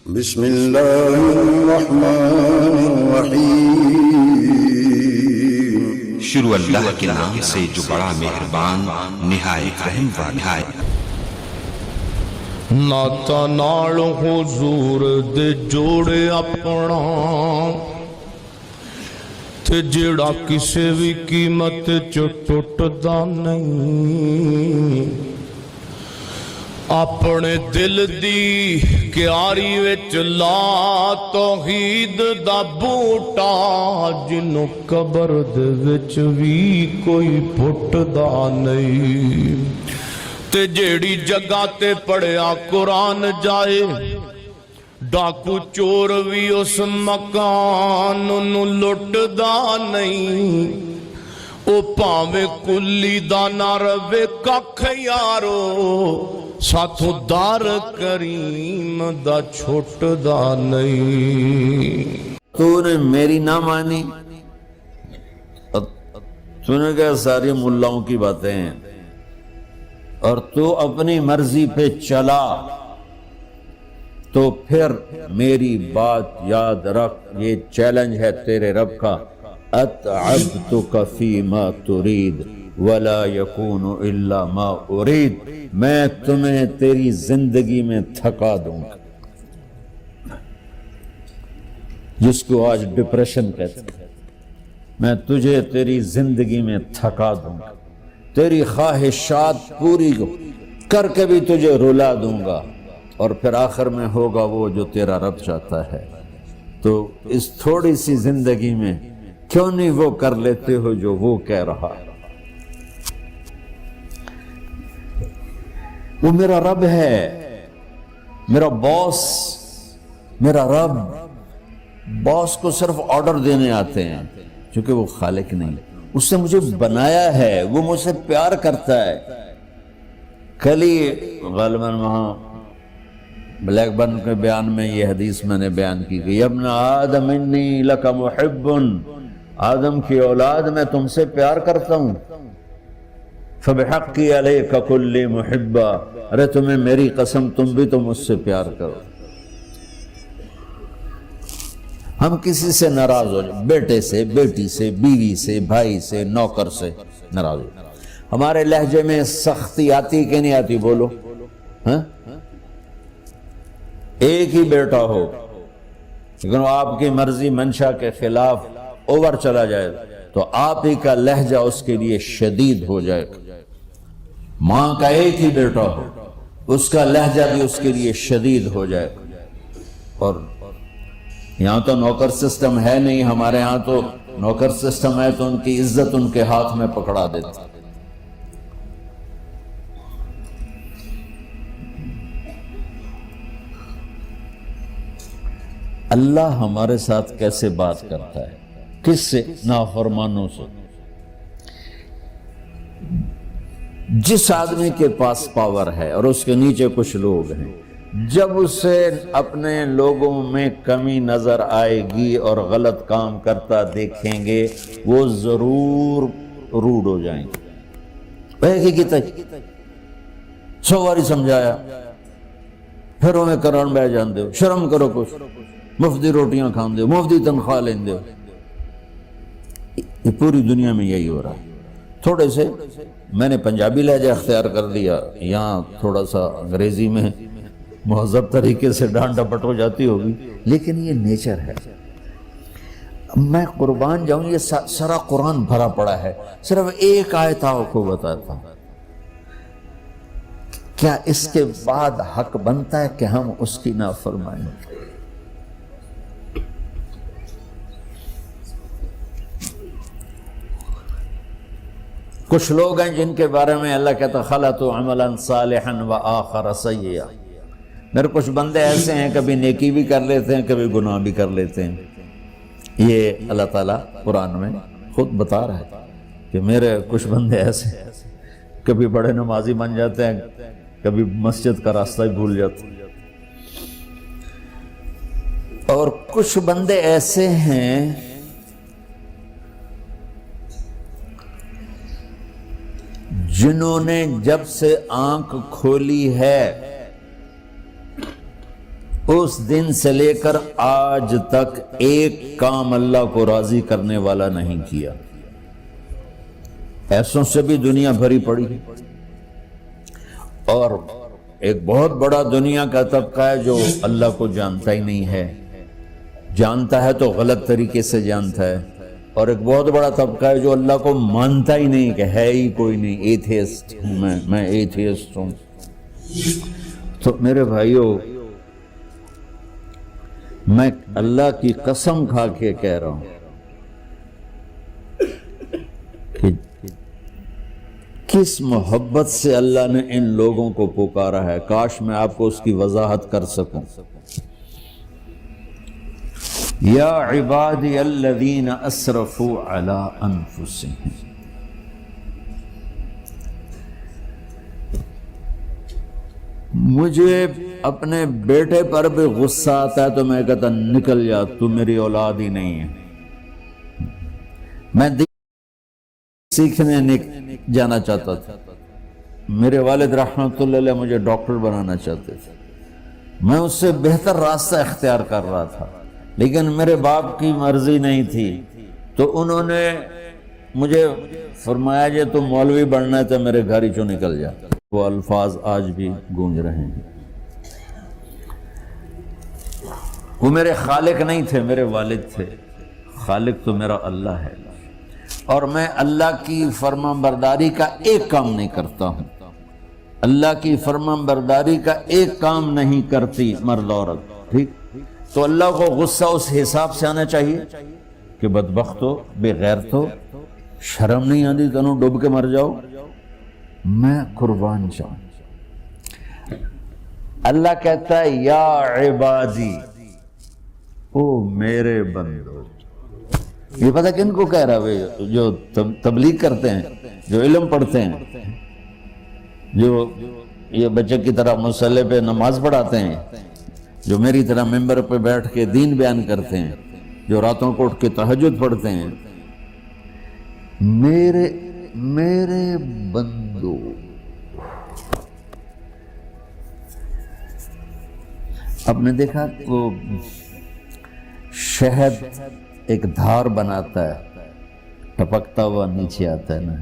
بسم اللہ الرحمن الرحیم۔ شروع اللہ کے نام سے جو بڑا مہربان نہایت رحم والا ہے۔ ناتا نال حضور دے جوڑے اپنا تے جڑا کسے بھی قیمت چ ٹوٹدا نہیں، اپنے دل دی کیاری وچ لا توحید دا بوٹا، جنوں قبر دے وچ وی کوئی پھٹدا نہیں، تے جیڑی جگہ تے پڑھیا قرآن جائے، ڈاکو چور بھی اس مکان نو لٹدا نہیں، او پاوے کلی دا نہ روے ککھ یارو، ساتھو دار کریم دا چھوٹدا نہیں۔ تو نے میری نہ مانی، تو نے کہا ساری ملاؤں کی باتیں ہیں، اور تو اپنی مرضی پہ چلا، تو پھر میری بات یاد رکھ، یہ چیلنج ہے تیرے رب کا، اتعبتک فیما ترید ولا یکون الا ما ارید، میں تمہیں تیری زندگی میں تھکا دوں گا، جس کو آج ڈپریشن کہتے ہیں، میں تجھے تیری زندگی میں تھکا دوں گا، تیری خواہشات پوری کر کے بھی تجھے رلا دوں گا، اور پھر آخر میں ہوگا وہ جو تیرا رب چاہتا ہے۔ تو اس تھوڑی سی زندگی میں کیوں نہیں وہ کر لیتے ہو جو وہ کہہ رہا ہے؟ وہ میرا رب ہے، میرا باس، میرا رب۔ باس کو صرف آرڈر دینے آتے ہیں، چونکہ وہ خالق نہیں، اس نے مجھے بنایا ہے، وہ مجھ سے پیار کرتا ہے۔ کل ہی غالباً وہاں بلیک برن کے بیان میں یہ حدیث میں نے بیان کی کہ ابن آدم انی لک محب، آدم کی اولاد میں تم سے پیار کرتا ہوں، فبحقی علیک کلی محبا، ارے تمہیں میری قسم تم بھی تو مجھ سے پیار کرو۔ ہم کسی سے ناراض ہو جائیں، بیٹے سے، بیٹی سے، بیوی سے، بھائی سے، نوکر سے ناراض ہو جائیں، ہمارے لہجے میں سختی آتی کہ نہیں آتی؟ بولو ہاں؟ ایک ہی بیٹا ہو لیکن وہ آپ کی مرضی منشا کے خلاف اوور چلا جائے تو آپ ہی کا لہجہ اس کے لیے شدید ہو جائے گا۔ ماں کا ایک ہی بیٹا ہو، اس کا لہجہ بھی اس کے لیے شدید ہو جائے گا۔ اور یہاں تو نوکر سسٹم ہے نہیں، ہمارے ہاں تو نوکر سسٹم ہے تو ان کی عزت ان کے ہاتھ میں پکڑا دیتا۔ اللہ ہمارے ساتھ کیسے بات کرتا ہے؟ کس سے؟ نافرمانوں سے۔ جس آدمی کے پاس پاور ہے اور اس کے نیچے کچھ لوگ ہیں، جب اسے اپنے لوگوں میں کمی نظر آئے گی اور غلط کام کرتا دیکھیں گے، وہ ضرور روڈ ہو جائیں گے۔ ایک ہی کہتا 100 باری سمجھایا، پھر انہیں کرن بہ جان دے، شرم کرو، کچھ مفتی روٹیاں کھان دے، مفتی تنخواہ لیں دے۔ یہ پوری دنیا میں یہی ہو رہا ہے۔ تھوڑے سے میں نے پنجابی لہجہ اختیار کر لیا، یہاں تھوڑا سا انگریزی میں مہذب طریقے سے ڈانٹ ڈپٹ ہو جاتی ہوگی، لیکن یہ نیچر ہے۔ میں قربان جاؤں، یہ سارا قرآن بھرا پڑا ہے، صرف ایک آیت آپ کو بتاتا ہوں۔ کیا اس کے بعد حق بنتا ہے کہ ہم اس کی نافرمانی؟ کچھ لوگ ہیں جن کے بارے میں اللہ کہتا خلطوا عملا صالحا وآخر سیئا، میرے کچھ بندے ایسے ہیں کبھی نیکی بھی کر لیتے ہیں، کبھی گناہ بھی کر لیتے ہیں۔ یہ اللہ تعالیٰ قرآن میں خود بتا رہا ہے کہ میرے کچھ بندے ایسے ہیں، کبھی بڑے نمازی بن جاتے ہیں، کبھی مسجد کا راستہ ہی بھول جاتے ہیں، اور کچھ بندے ایسے ہیں جنہوں نے جب سے آنکھ کھولی ہے اس دن سے لے کر آج تک ایک کام اللہ کو راضی کرنے والا نہیں کیا. ایسوں سے بھی دنیا بھری پڑی ہے، اور ایک بہت بڑا دنیا کا طبقہ ہے جو اللہ کو جانتا ہی نہیں ہے، جانتا ہے تو غلط طریقے سے جانتا ہے، اور ایک بہت بڑا طبقہ ہے جو اللہ کو مانتا ہی نہیں کہ ہے ہی کوئی نہیں. ایتھیسٹ ہوں میں ایتھیسٹ ہوں. تو میرے بھائیو، میں اللہ کی قسم کھا کے کہہ رہا ہوں کہ کس محبت سے اللہ نے ان لوگوں کو پکارا ہے، کاش میں آپ کو اس کی وضاحت کر سکوں. یا عبادی الذین اسرفوا علی انفسہم. مجھے اپنے بیٹے پر بھی غصہ آتا ہے تو میں کہتا نکل جا، تو میری اولاد ہی نہیں ہے. میں سیکھنے جانا چاہتا تھا، میرے والد رحمۃ اللہ علیہ مجھے ڈاکٹر بنانا چاہتے تھے، میں اس سے بہتر راستہ اختیار کر رہا تھا، لیکن میرے باپ کی مرضی نہیں تھی. تو انہوں نے مجھے فرمایا جی تم مولوی بننا ہے تو میرے گھر ہی چوں نکل جا. وہ الفاظ آج بھی گونج رہے ہیں. وہ میرے خالق نہیں تھے، میرے والد تھے. خالق تو میرا اللہ ہے، اور میں اللہ کی فرمان برداری کا ایک کام نہیں کرتا ہوں. اللہ کی فرمان برداری کا ایک کام نہیں کرتی مرد عورت، ٹھیک؟ تو اللہ کو غصہ اس حساب سے آنا چاہیے کہ بدبخت ہو، بے غیرت ہو، شرم نہیں آتی تنوں ڈوب کے مر جاؤ. میں قربان جاؤں. اللہ کہتا ہے یا عبادی، او میرے بندو. یہ پتہ کن کو کہہ رہا ہے؟ جو تبلیغ کرتے ہیں، جو علم پڑھتے ہیں، جو یہ بچے کی طرح مصلی پہ نماز پڑھاتے ہیں، جو میری طرح ممبر پہ بیٹھ کے دین بیان کرتے ہیں، جو راتوں کو اٹھ کے تہجد پڑھتے ہیں. میرے بندو، آپ نے دیکھا وہ شہد ایک دھار بناتا ہے، ٹپکتا ہوا نیچے آتا ہے نا.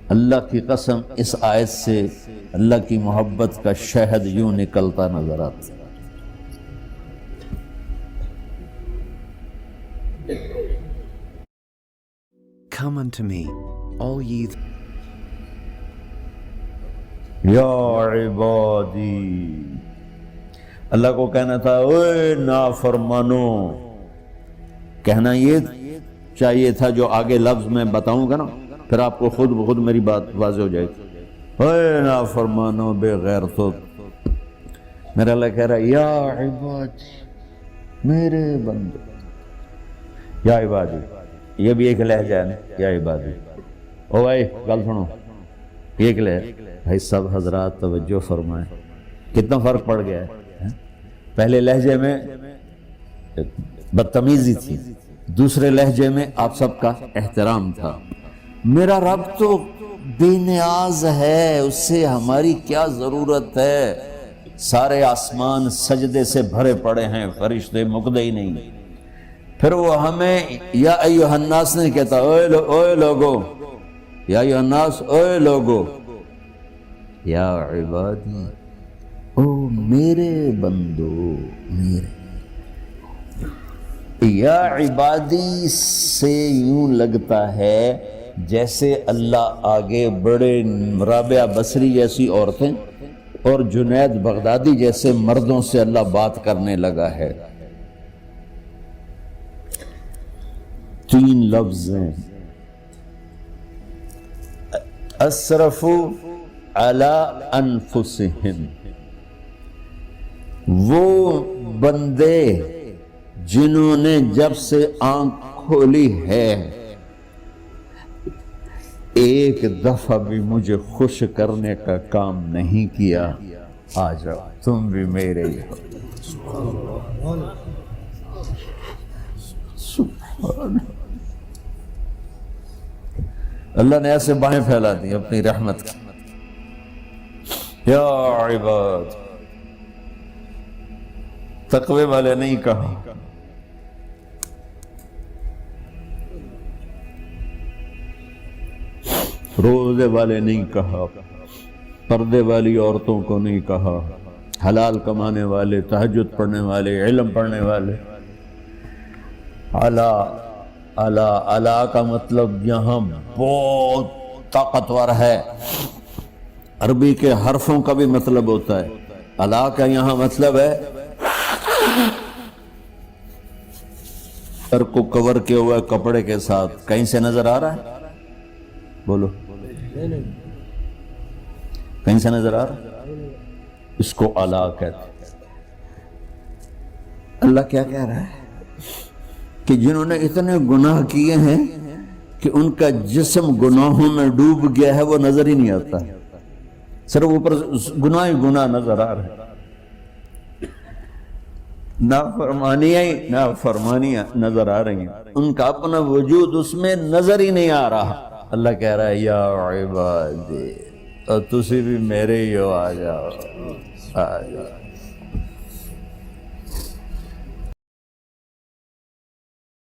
اللہ کی قسم اس آیت سے اللہ کی محبت کا شہد یوں نکلتا نظر آتا ہے. Come unto me, all ye. یا عبادی، اللہ کو کہنا تھا اوے نافرمانو. کہنا یہ چاہیے تھا جو آگے لفظ میں بتاؤں گا نا، پھر آپ کو خود بخود میری بات واضح ہو جائے گی. اوے نافرمانو، بے غیرتو. میرا اللہ کہہ رہا ہے یا عبادی، میرے بندے. یا عبادی یہ بھی ایک لہجہ ہے نا، یا عبادی. او بھائی گل سنو، ایک لہجہ. بھائی سب حضرات توجہ فرمائیں، کتنا فرق پڑ گیا ہے. پہلے لہجے میں بدتمیزی تھی، دوسرے لہجے میں آپ سب کا احترام تھا. میرا رب تو بے نیاز ہے، اس سے ہماری کیا ضرورت ہے. سارے آسمان سجدے سے بھرے پڑے ہیں، فرشتے مقدے ہی نہیں. پھر وہ ہمیں یا ایھا الناس نہیں کہتا، اوے لوگو، یا ایھا الناس، اوے لوگو. یا عبادی، او میرے بندو، میرے. یا عبادی سے یوں لگتا ہے جیسے اللہ آگے بڑے رابعہ بصری جیسی عورتیں اور جنید بغدادی جیسے مردوں سے اللہ بات کرنے لگا ہے. 3 لفظ ہیں، اسرفوا علی انفسہم. وہ بندے جنہوں نے جب سے آنکھ کھولی ہے ایک دفعہ بھی مجھے خوش کرنے کا کام نہیں کیا. آ جاؤ تم بھی میرے ہی ہو. سبحان اللہ نے ایسے باہیں پھیلا دی اپنی رحمت کی. یا عباد، تقوی والے نہیں کہا، روزے والے نہیں کہا، پردے والی عورتوں کو نہیں کہا، حلال کمانے والے، تہجد پڑھنے والے، علم پڑھنے والے۔ اعلیٰ کا مطلب یہاں بہت طاقتور ہے، عربی کے حرفوں کا بھی مطلب ہوتا ہے۔ اعلیٰ کا یہاں مطلب ہے سر کو کور کیا ہوا کپڑے کے ساتھ، کہیں سے نظر آ رہا ہے؟ بولو، کہیں سے نظر آ رہا ہے؟ اس کو اعلیٰ کہتے ہیں۔ اللہ کیا کہہ رہا ہے کہ جنہوں نے اتنے گناہ کیے ہیں کہ ان کا جسم گناہوں میں ڈوب گیا ہے، وہ نظر ہی نہیں آتا، صرف اوپر گناہ ہی گناہ نظر آ رہے ہیں، نافرمانیاں نظر آ رہی ہیں، ان کا اپنا وجود اس میں نظر ہی نہیں آ رہا۔ اللہ کہہ رہا ہے یا عبادی، اور تسی بھی میرے ہی ہو، آ جاؤ آ جاؤ۔